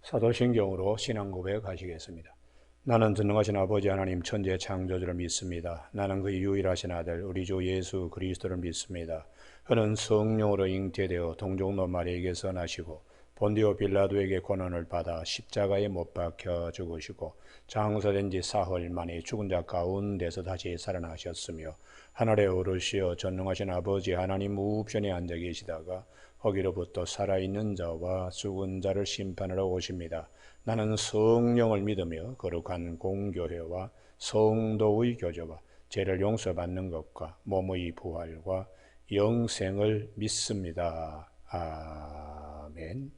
사도신경으로 신앙 고백하시겠습니다. 나는 전능하신 아버지 하나님 천지의 창조주를 믿습니다. 나는 그의 유일하신 아들 우리 주 예수 그리스도를 믿습니다. 그는 성령으로 잉태되어 동정노 마리아에게서 나시고 본디오 빌라도에게 고난을 받아 십자가에 못 박혀 죽으시고 장사된 지 사흘 만에 죽은 자 가운데서 다시 살아나셨으며 하늘에 오르시어 전능하신 아버지 하나님 우편에 앉아 계시다가 거기로부터 살아있는 자와 죽은 자를 심판하러 오십니다. 나는 성령을 믿으며 거룩한 공교회와 성도의 교제와 죄를 용서받는 것과 몸의 부활과 영생을 믿습니다. 아멘.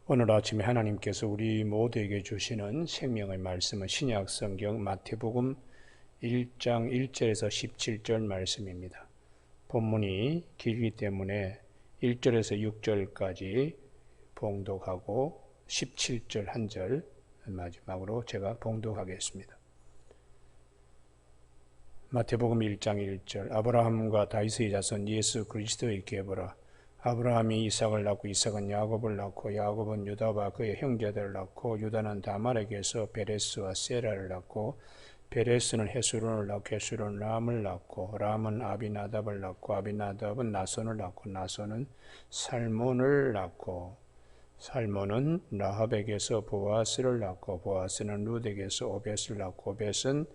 오늘 아침에 하나님께서 우리 모두에게 주시는 생명의 말씀은 신약성경 마태복음 1장 1절에서 17절 말씀입니다. 본문이 길기 때문에 1절에서 6절까지 봉독하고 17절 한 절 마지막으로 제가 봉독하겠습니다. 마태복음 1장 1절 아브라함과 다윗의 자손 예수 그리스도의 계보라. 아브라함이 이삭을 낳고 이삭은 야곱을 낳고 야곱은 유다와 그의 형제들을 낳고 유다는 다말에게서 베레스와 세라를 낳고 베레스는 헤스론을 낳고 헤스론은 람을 낳고 람은 아비나답을 낳고 아비나답은 나손을 낳고 나손은 살몬을 낳고 살몬은 라합에게서 보아스를 낳고 보아스는 룻에게서 오벳을 낳고 오벳은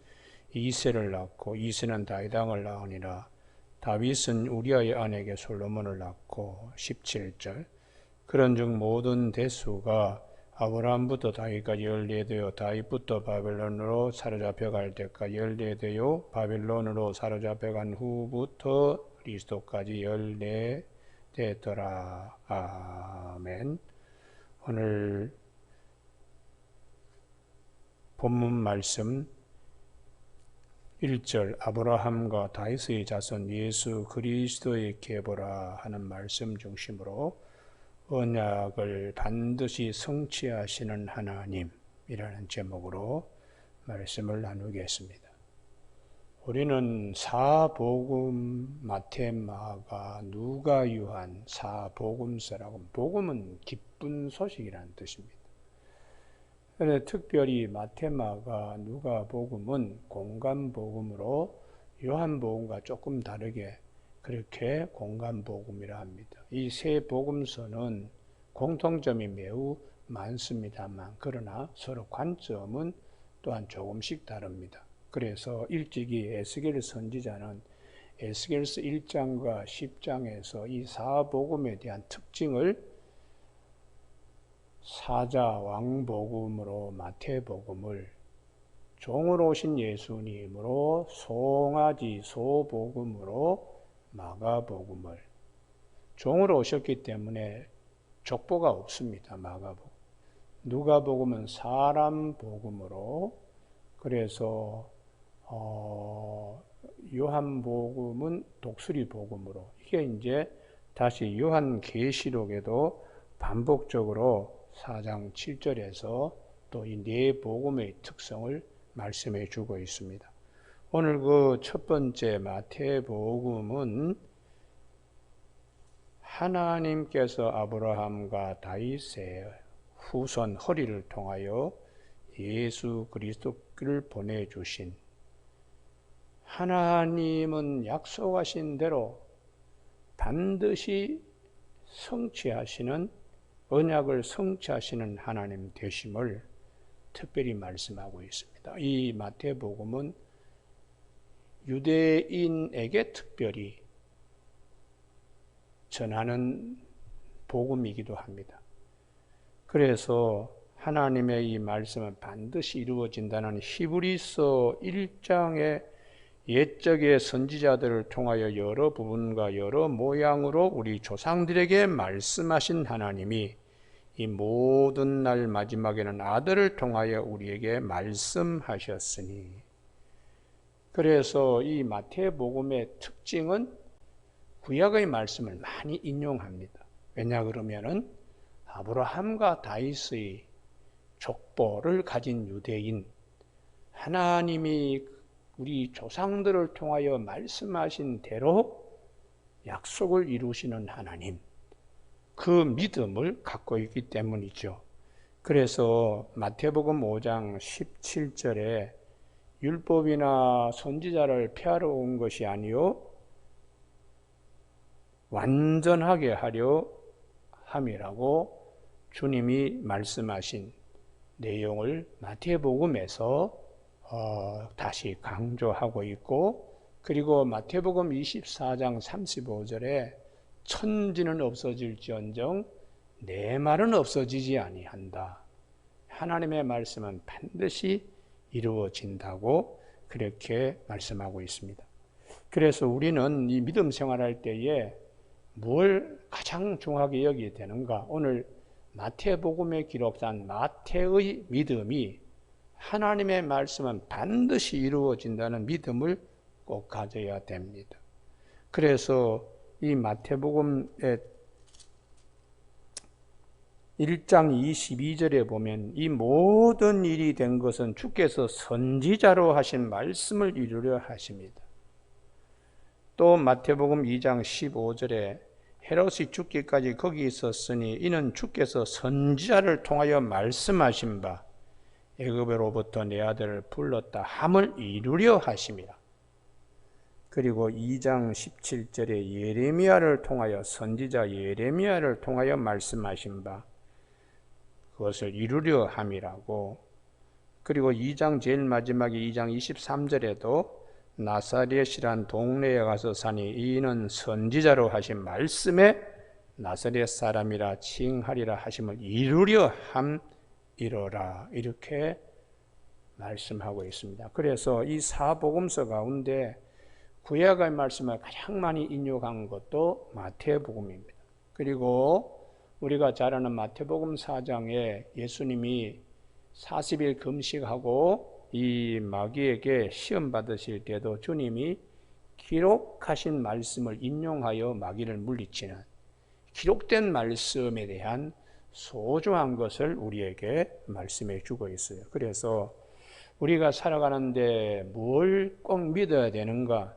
이새를 낳고 이새는 다윗 왕을 낳으니라. 다윗은 우리아의 아내에게 솔로몬을 낳고 17절 그런즉 모든 대수가 아브라함부터 다윗까지 14대요 다윗부터 바벨론으로 사로잡혀 갈 때까지 14대요 바벨론으로 사로잡혀 간 후부터 그리스도까지 14대더라. 아멘. 오늘 본문 말씀 1절 아브라함과 다윗의 자손 예수 그리스도의 계보라 하는 말씀 중심으로 언약을 반드시 성취하시는 하나님이라는 제목으로 말씀을 나누겠습니다. 우리는 사복음, 마태, 마가, 누가, 요한, 사복음서라고 복음은 기쁜 소식이라는 뜻입니다. 그런데 특별히 마태, 마가, 누가 복음은 공간 복음으로 요한 복음과 조금 다르게 그렇게 공간 복음이라 합니다. 이 세 복음서는 공통점이 매우 많습니다만 그러나 서로 관점은 또한 조금씩 다릅니다. 그래서 일찍이 에스겔 선지자는 에스겔서 1장과 10장에서 이 사복음에 대한 특징을 사자 왕복음으로 마태복음을 종으로 오신 예수님으로 송아지 소복음으로 마가복음을 종으로 오셨기 때문에 족보가 없습니다. 마가복음. 누가복음은 사람 복음으로 그래서 요한복음은 독수리 복음으로 이게 이제 다시 요한계시록에도 반복적으로 4장 7절에서 또 이 네 복음의 특성을 말씀해 주고 있습니다. 오늘 그 첫 번째 마태복음은 하나님께서 아브라함과 다윗의 후손 허리를 통하여 예수 그리스도를 보내주신 하나님은 약속하신 대로 반드시 성취하시는 언약을 성취하시는 하나님 되심을 특별히 말씀하고 있습니다. 이 마태복음은 유대인에게 특별히 전하는 복음이기도 합니다. 그래서 하나님의 이 말씀은 반드시 이루어진다는 히브리서 1장의 옛적의 선지자들을 통하여 여러 부분과 여러 모양으로 우리 조상들에게 말씀하신 하나님이 이 모든 날 마지막에는 아들을 통하여 우리에게 말씀하셨으니 그래서 이 마태복음의 특징은 구약의 말씀을 많이 인용합니다. 왜냐 그러면은 아브라함과 다윗의 족보를 가진 유대인 하나님이 우리 조상들을 통하여 말씀하신 대로 약속을 이루시는 하나님 그 믿음을 갖고 있기 때문이죠. 그래서 마태복음 5장 17절에 율법이나 선지자를 폐하러 온 것이 아니요 완전하게 하려 함이라고 주님이 말씀하신 내용을 마태복음에서 다시 강조하고 있고, 그리고 마태복음 24장 35절에 천지는 없어질지언정 내 말은 없어지지 아니한다. 하나님의 말씀은 반드시 이루어진다고 그렇게 말씀하고 있습니다. 그래서 우리는 이 믿음 생활할 때에 뭘 가장 중요하게 여기게 되는가? 오늘 마태복음에 기록된 마태의 믿음이 하나님의 말씀은 반드시 이루어진다는 믿음을 꼭 가져야 됩니다. 그래서 이 마태복음의 1장 22절에 보면 이 모든 일이 된 것은 주께서 선지자로 하신 말씀을 이루려 하십니다. 또 마태복음 2장 15절에 헤롯이 죽기까지 거기 있었으니 이는 주께서 선지자를 통하여 말씀하신 바 애굽으로부터 내 아들을 불렀다 함을 이루려 하심이라. 그리고 2장 17절에 예레미야를 통하여 선지자 예레미야를 통하여 말씀하신 바 그것을 이루려 함이라고. 그리고 2장 제일 마지막에 2장 23절에도 나사렛이란 동네에 가서 사니 이는 선지자로 하신 말씀에 나사렛 사람이라 칭하리라 하심을 이루려 함이로라, 이렇게 말씀하고 있습니다. 그래서 이 사복음서 가운데 구약의 말씀을 가장 많이 인용한 것도 마태복음입니다. 그리고 우리가 잘 아는 마태복음 4장에 예수님이 40일 금식하고 이 마귀에게 시험 받으실 때도 주님이 기록하신 말씀을 인용하여 마귀를 물리치는, 기록된 말씀에 대한 소중한 것을 우리에게 말씀해 주고 있어요. 그래서 우리가 살아가는데 뭘 꼭 믿어야 되는가?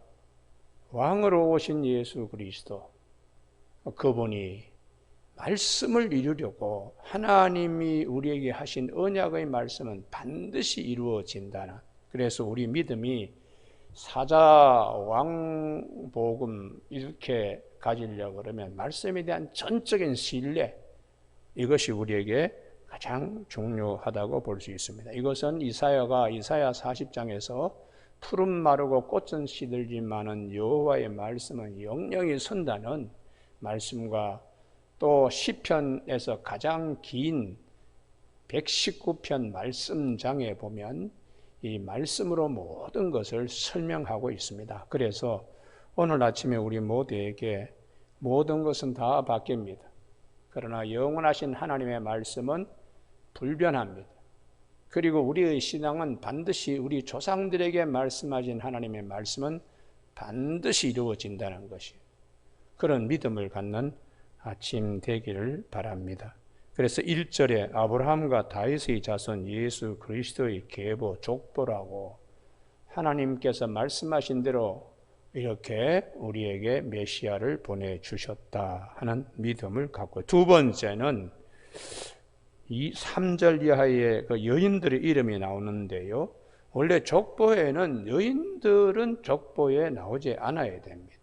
왕으로 오신 예수 그리스도, 그분이 말씀을 이루려고 하나님이 우리에게 하신 언약의 말씀은 반드시 이루어진다는, 그래서 우리 믿음이 사자, 왕, 복음 이렇게 가지려고 그러면 말씀에 대한 전적인 신뢰, 이것이 우리에게 가장 중요하다고 볼 수 있습니다. 이것은 이사야 40장에서 푸른 마르고 꽃은 시들지만은 여호와의 말씀은 영영이 선다는 말씀과, 또 시편에서 가장 긴 119편 말씀장에 보면 이 말씀으로 모든 것을 설명하고 있습니다. 그래서 오늘 아침에 우리 모두에게 모든 것은 다 바뀝니다. 그러나 영원하신 하나님의 말씀은 불변합니다. 그리고 우리의 신앙은 반드시 우리 조상들에게 말씀하신 하나님의 말씀은 반드시 이루어진다는 것이, 그런 믿음을 갖는 아침 되기를 바랍니다. 그래서 1절에 아브라함과 다윗의 자손 예수 그리스도의 계보, 족보라고 하나님께서 말씀하신 대로 이렇게 우리에게 메시아를 보내주셨다 하는 믿음을 갖고, 두 번째는 이 3절 이하의 그 여인들의 이름이 나오는데요, 원래 족보에는 여인들은 족보에 나오지 않아야 됩니다.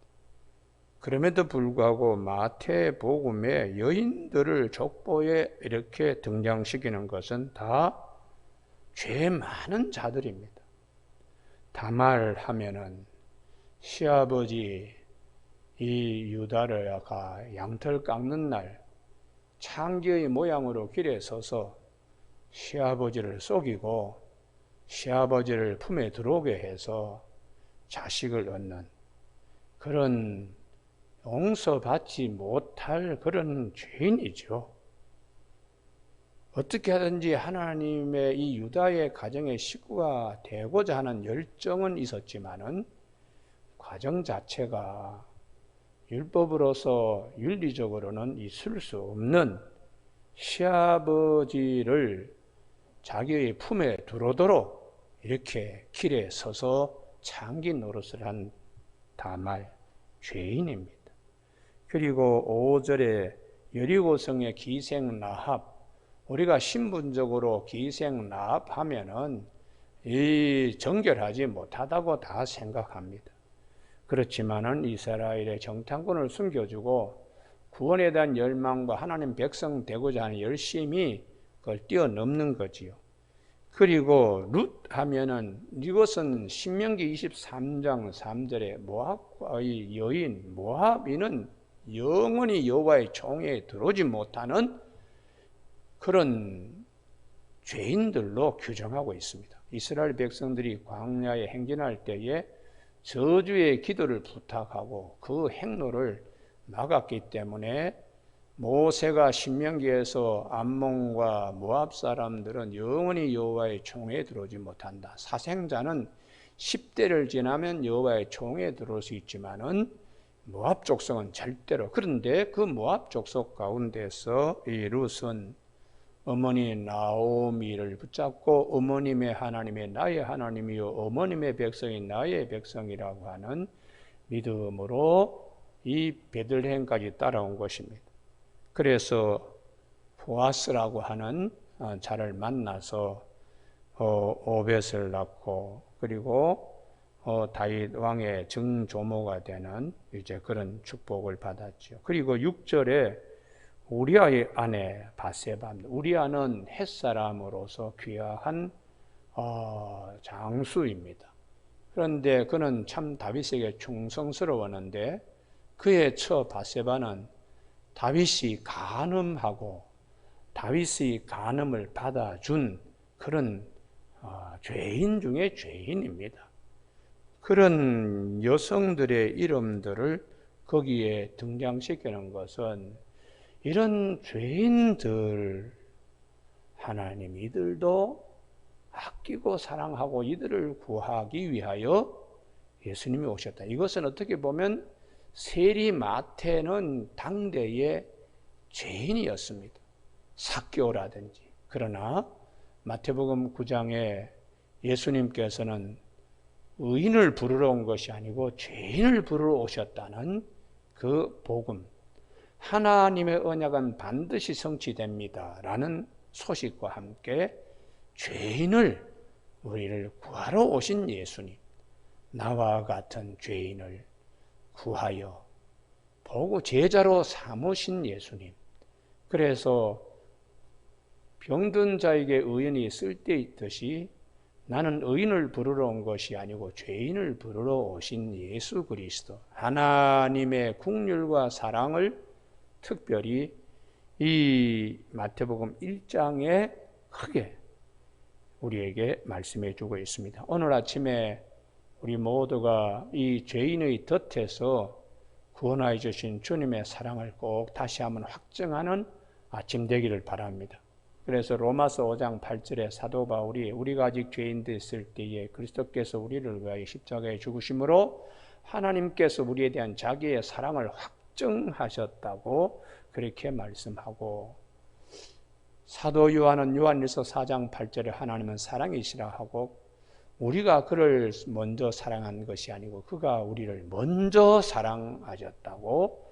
그럼에도 불구하고 마태복음에 여인들을 족보에 이렇게 등장시키는 것은 다 죄 많은 자들입니다. 다말 하면은 시아버지 이 유다르가 양털 깎는 날 창기의 모양으로 길에 서서 시아버지를 속이고 시아버지를 품에 들어오게 해서 자식을 얻는 그런 용서받지 못할 그런 죄인이죠. 어떻게 하든지 하나님의 이 유다의 가정의 식구가 되고자 하는 열정은 있었지만은 과정 자체가 율법으로서 윤리적으로는 있을 수 없는, 시아버지를 자기의 품에 들어오도록 이렇게 길에 서서 창기 노릇을 한 다말, 죄인입니다. 그리고 5절에 여리고성의 기생 라합, 우리가 신분적으로 기생납하면은 이 정결하지 못하다고 다 생각합니다. 그렇지만은 이스라엘의 정탐꾼을 숨겨주고 구원에 대한 열망과 하나님 백성 되고자 하는 열심이 그걸 뛰어넘는 거지요. 그리고 룻 하면은 이것은 신명기 23장 3절에 모압과의 여인 모압인은 영원히 여호와의 총회에 들어오지 못하는 그런 죄인들로 규정하고 있습니다. 이스라엘 백성들이 광야에 행진할 때에 저주의 기도를 부탁하고 그 행로를 막았기 때문에 모세가 신명기에서 암몬과 모압 사람들은 영원히 여호와의 총회에 들어오지 못한다. 사생자는 10대를 지나면 여호와의 총회에 들어올 수 있지만은 모압 족속은 절대로. 그런데 그 모압 족속 가운데서 이 룻은 어머니 나오미를 붙잡고 어머님의 하나님의 나의 하나님이요 어머님의 백성이 나의 백성이라고 하는 믿음으로 이 베들레헴까지 따라온 것입니다. 그래서 보아스라고 하는 자를 만나서 오벳을 낳고 그리고 다윗 왕의 증조모가 되는 이제 그런 축복을 받았죠. 그리고 6절에 우리아의 아내 바세바입니다. 우리아는 햇사람으로서 귀한 장수입니다. 그런데 그는 참 다윗에게 충성스러웠는데 그의 처 바세바는 다윗이 간음하고 다윗의 간음을 받아준 그런 죄인 중에 죄인입니다. 그런 여성들의 이름들을 거기에 등장시키는 것은 이런 죄인들 하나님 이들도 아끼고 사랑하고 이들을 구하기 위하여 예수님이 오셨다. 이것은 어떻게 보면 세리 마태는 당대의 죄인이었습니다. 삭개오라든지. 그러나 마태복음 9장에 예수님께서는 의인을 부르러 온 것이 아니고 죄인을 부르러 오셨다는 그 복음, 하나님의 언약은 반드시 성취됩니다 라는 소식과 함께 죄인을, 우리를 구하러 오신 예수님, 나와 같은 죄인을 구하여 보고 제자로 삼으신 예수님. 그래서 병든 자에게 의인이 쓸데있듯이 나는 의인을 부르러 온 것이 아니고 죄인을 부르러 오신 예수 그리스도, 하나님의 긍휼과 사랑을 특별히 이 마태복음 1장에 크게 우리에게 말씀해 주고 있습니다. 오늘 아침에 우리 모두가 이 죄인의 덫에서 구원하여 주신 주님의 사랑을 꼭 다시 한번 확증하는 아침 되기를 바랍니다. 그래서 로마서 5장 8절에 사도 바울이 우리가 아직 죄인 됐을 때에 그리스도께서 우리를 위하여 십자가에 죽으심으로 하나님께서 우리에 대한 자기의 사랑을 확증하셨다고 그렇게 말씀하고, 사도 요한은 요한일서 4장 8절에 하나님은 사랑이시라 하고 우리가 그를 먼저 사랑한 것이 아니고 그가 우리를 먼저 사랑하셨다고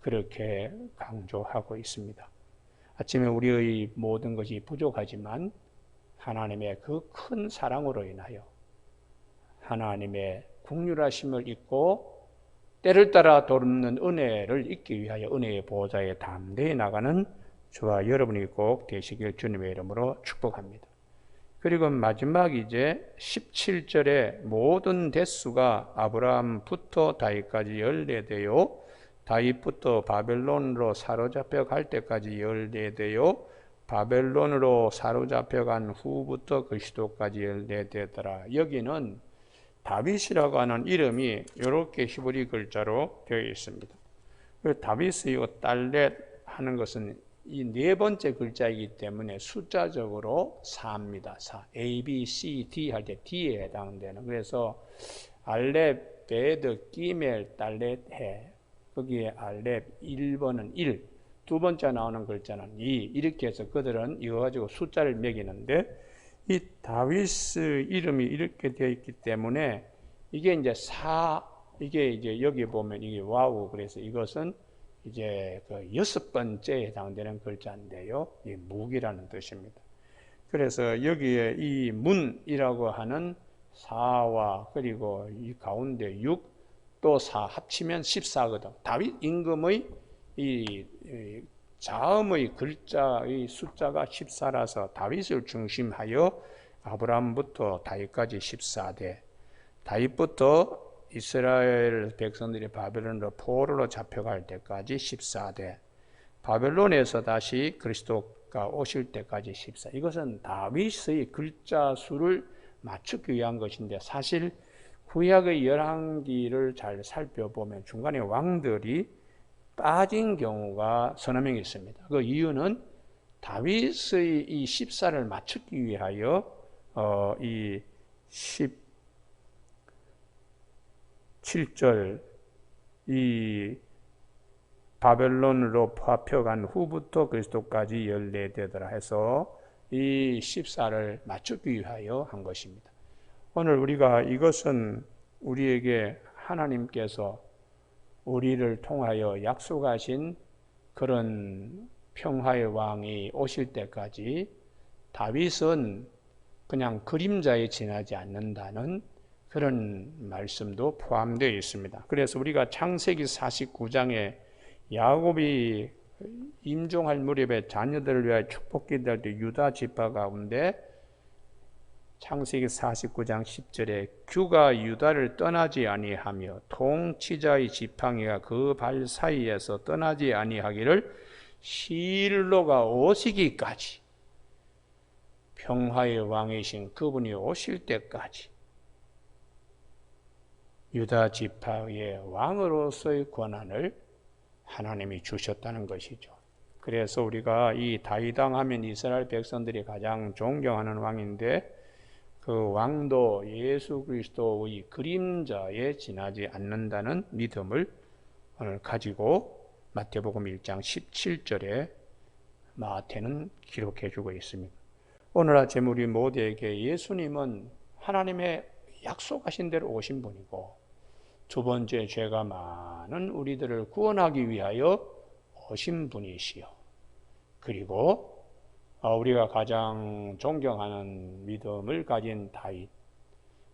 그렇게 강조하고 있습니다. 아침에 우리의 모든 것이 부족하지만 하나님의 그 큰 사랑으로 인하여 하나님의 긍휼하심을 잊고 때를 따라 돌는 은혜를 잊기 위하여 은혜의 보호자에 담대히 나가는 저와 여러분이 꼭 되시길 주님의 이름으로 축복합니다. 그리고 마지막 이제 17절에 모든 대수가 아브라함부터 다윗까지 14대요 다윗부터 바벨론으로 사로잡혀 갈 때까지 14대요 바벨론으로 사로잡혀 간 후부터 그리스도까지 14대더라. 여기는 다윗이라고 하는 이름이 이렇게 히브리 글자로 되어 있습니다. 다윗의 딸렛 하는 것은 이 네 번째 글자이기 때문에 숫자적으로 4입니다. 4. A, B, C, D 할 때 D에 해당되는. 그래서 알렙, 베드, 기멜, 딸렛, 해. 거기에 알렙 1번은 1, 두 번째 나오는 글자는 2. 이렇게 해서 그들은 이거 가지고 숫자를 매기는데 이 다윗의 이름이 이렇게 되어 있기 때문에 이게 이제 이게 이제 여기 보면 이게 와우. 그래서 이것은 이제 그 6번째에 해당되는 글자인데요. 이 무기라는 뜻입니다. 그래서 여기에 이 문이라고 하는 4와 그리고 이 가운데 6 또 4 합치면 14거든. 다윗 임금의 이 자음의 글자의 숫자가 14라서 다윗을 중심하여 아브라함부터 다윗까지 14대, 다윗부터 이스라엘 백성들이 바벨론으로 포로로 잡혀갈 때까지 14대, 바벨론에서 다시 그리스도가 오실 때까지 14. 이것은 다윗의 글자 수를 맞추기 위한 것인데, 사실 구약의 열왕기를 잘 살펴보면 중간에 왕들이 빠진 경우가 서너 명 있습니다. 그 이유는 다윗의 이 14를 맞추기 위하여 이 17절 이 바벨론으로 잡혀간 후부터 그리스도까지 14대더라 해서 이 14를 맞추기 위하여 한 것입니다. 오늘 우리가 이것은 우리에게 하나님께서 우리를 통하여 약속하신 그런 평화의 왕이 오실 때까지 다윗은 그냥 그림자에 지나지 않는다는 그런 말씀도 포함되어 있습니다. 그래서 우리가 창세기 49장에 야곱이 임종할 무렵에 자녀들을 위하여 축복 기도할 때 유다 지파 가운데 창세기 49장 10절에 규가 유다를 떠나지 아니하며 통치자의 지팡이가 그 발 사이에서 떠나지 아니하기를 실로가 오시기까지, 평화의 왕이신 그분이 오실 때까지 유다 지파의 왕으로서의 권한을 하나님이 주셨다는 것이죠. 그래서 우리가 이 다윗왕 하면 이스라엘 백성들이 가장 존경하는 왕인데, 그 왕도 예수 그리스도의 그림자에 지나지 않는다는 믿음을 오늘 가지고 마태복음 1장 17절에 마태는 기록해 주고 있습니다. 오늘 아침 우리 모두에게 예수님은 하나님의 약속하신 대로 오신 분이고, 두 번째 죄가 많은 우리들을 구원하기 위하여 오신 분이시요, 그리고 우리가 가장 존경하는 믿음을 가진 다윗,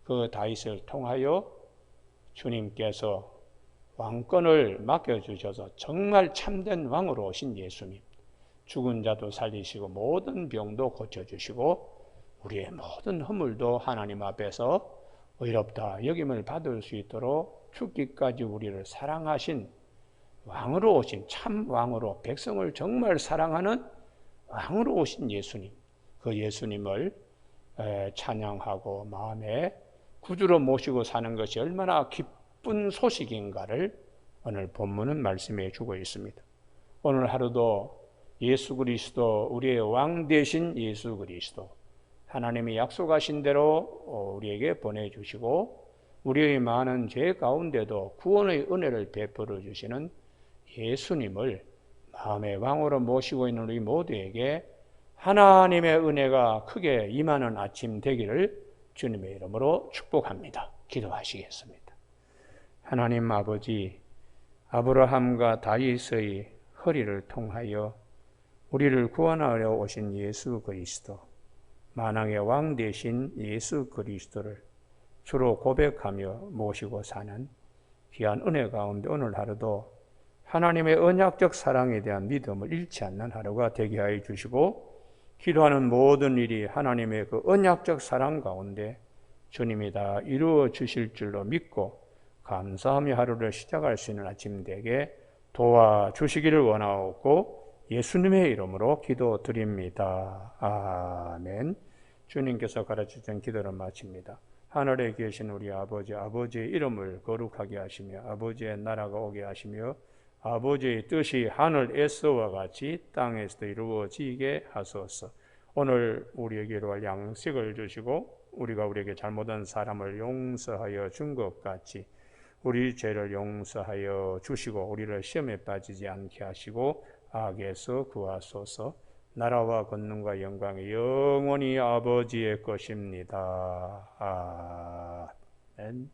그 다윗을 통하여 주님께서 왕권을 맡겨주셔서 정말 참된 왕으로 오신 예수님, 죽은 자도 살리시고 모든 병도 고쳐주시고 우리의 모든 허물도 하나님 앞에서 의롭다 여김을 받을 수 있도록 죽기까지 우리를 사랑하신 왕으로 오신 참 왕으로, 백성을 정말 사랑하는 왕으로 오신 예수님, 그 예수님을 찬양하고 마음에 구주로 모시고 사는 것이 얼마나 기쁜 소식인가를 오늘 본문은 말씀해 주고 있습니다. 오늘 하루도 예수 그리스도, 우리의 왕 되신 예수 그리스도, 하나님이 약속하신 대로 우리에게 보내주시고 우리의 많은 죄 가운데도 구원의 은혜를 베풀어 주시는 예수님을 마음의 왕으로 모시고 있는 우리 모두에게 하나님의 은혜가 크게 임하는 아침 되기를 주님의 이름으로 축복합니다. 기도하시겠습니다. 하나님 아버지, 아브라함과 다윗의 허리를 통하여 우리를 구원하려 오신 예수 그리스도, 만왕의 왕 되신 예수 그리스도를 주로 고백하며 모시고 사는 귀한 은혜 가운데 오늘 하루도 하나님의 언약적 사랑에 대한 믿음을 잃지 않는 하루가 되게 하여 주시고, 기도하는 모든 일이 하나님의 그 언약적 사랑 가운데 주님이 다 이루어 주실 줄로 믿고 감사하며 하루를 시작할 수 있는 아침 되게 도와주시기를 원하옵고 예수님의 이름으로 기도드립니다. 아멘. 주님께서 가르치신 기도를 마칩니다. 하늘에 계신 우리 아버지, 아버지의 이름을 거룩하게 하시며 아버지의 나라가 오게 하시며 아버지의 뜻이 하늘에서와 같이 땅에서도 이루어지게 하소서. 오늘 우리에게 이루어갈 양식을 주시고 우리가 우리에게 잘못한 사람을 용서하여 준 것 같이 우리 죄를 용서하여 주시고 우리를 시험에 빠지지 않게 하시고 악에서 구하소서. 나라와 권능과 영광이 영원히 아버지의 것입니다. 아멘.